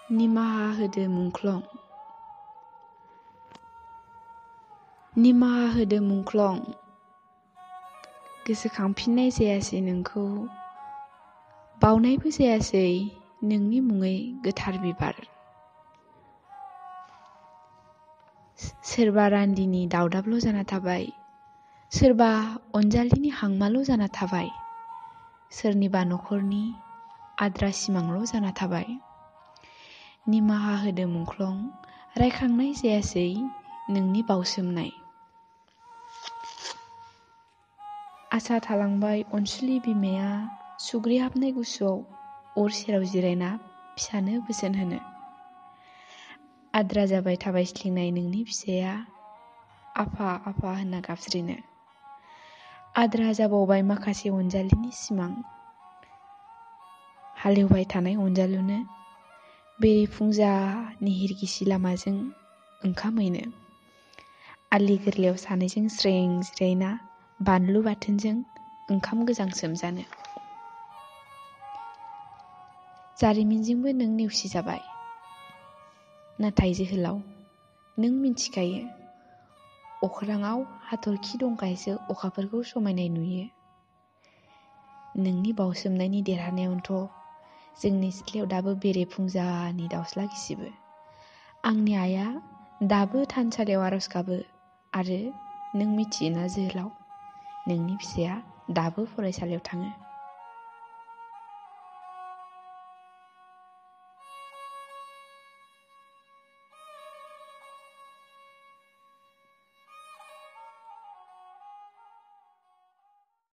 निमाहा होदो मungkhlong। निमाहा होदो मungkhlong। गोसोखांफिननाय जायासै नोंखौ, बावनायबो जायासै नोंनि मुङै गोथार बिबार। सोरबा रान्दिनि दावदाबल' जाना थाबाय, सोरबा अनजालिनि हांमाल' जाना थाबाय, सोरनिबा न'खरनि आद्रा सिमांल' जाना थाबाय। निमाहा होदो मungkhlong, रायखांनाय जायासै नोंनि बावसोमनाय। आसा थालांबाय अनसुलि बिमाया सुग्रीहाबनाय गुसुआव अर सेराव जिरायना फिसानो बोसोन होनो। आद्रा जाबाय थाबायस्लिंनाय नोंनि फिसाया आफा आफा होनना गाबज्रिनो। आद्रा जाबावबाय माखासे अनजालिनि सिमां, हालेवबाय थानाय अनजालुनो बेरेफुंजा निहिरगिसि लामाजों ओंखाम हैनो। आलि गोरलैयाव सानैजों स्रें जिरायना बानलु बाथोनजों ओंखाम गोजां सोमजानो। जारिमिनजोंबो नों नेवसिजाबाय, नाथाय जोहोलाव नों मिन्थिखायो, अख्राङाव हाथरखि दंखायसो अखाफोरखौ समायनाय नुयो। नोंनि बावसोमनायनि देरहानायावनोथ' जोंनि सिथ्लायाव दाबो बेरेफुंजानि दाउस्ला गिसिबो। आंनि आइया दाबो थानसालियाव आरज गाबो आरो नों मिथियोना जोहोलाव, नोंनि फिसाया दाबो फरायसालियाव थाङो।